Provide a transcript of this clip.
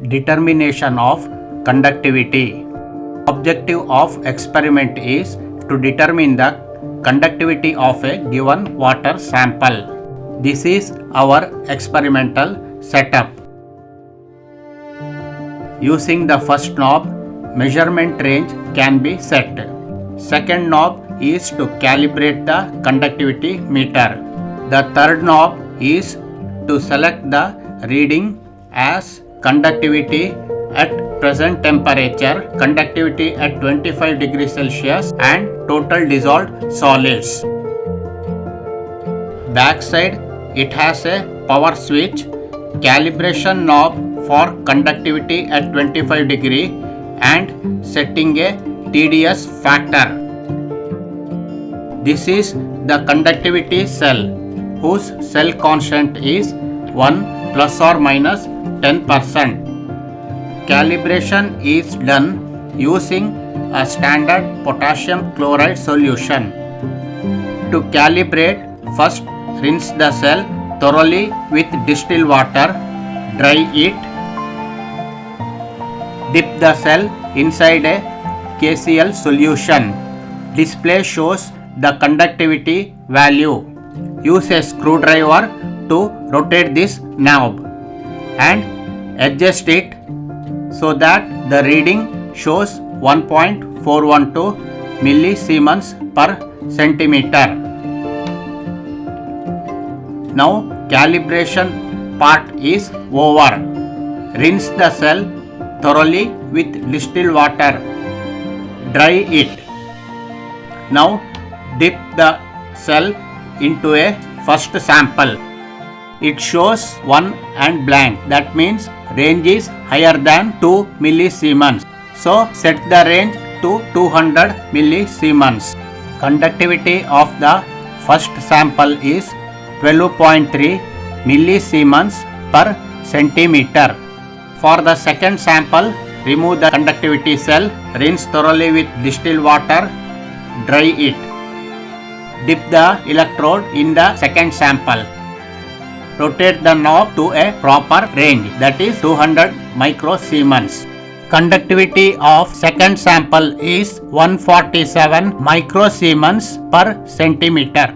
Determination of conductivity. Objective of experiment is to determine the conductivity of a given water sample. This is our experimental setup. Using the first knob, measurement range can be set. Second knob is to calibrate the conductivity meter. The third knob is to select the reading as conductivity at present temperature, conductivity at 25 degrees Celsius and total dissolved solids. Backside it has a power switch, calibration knob for conductivity at 25 degree and setting a TDS factor. This is the conductivity cell whose cell constant is 1 plus or minus 10%. Calibration is done using a standard potassium chloride solution. To calibrate, first rinse the cell thoroughly with distilled water, dry it, dip the cell inside a KCl solution. Display shows the conductivity value. Use a screwdriver to rotate this knob and adjust it so that the reading shows 1.412 millisiemens per centimeter. Now calibration part is over. Rinse the cell thoroughly with distilled water. Dry it. Now dip the cell into a first sample. It shows 1 and blank. That means range is higher than 2 millisiemens. So set the range to 200 millisiemens. Conductivity of the first sample is 12.3 millisiemens per centimeter. For the second sample, remove the conductivity cell, rinse thoroughly with distilled water, dry it. Dip the electrode in the second sample. Rotate the knob to a proper range, that is 200 microsiemens. Conductivity of second sample is 147 microsiemens per centimeter.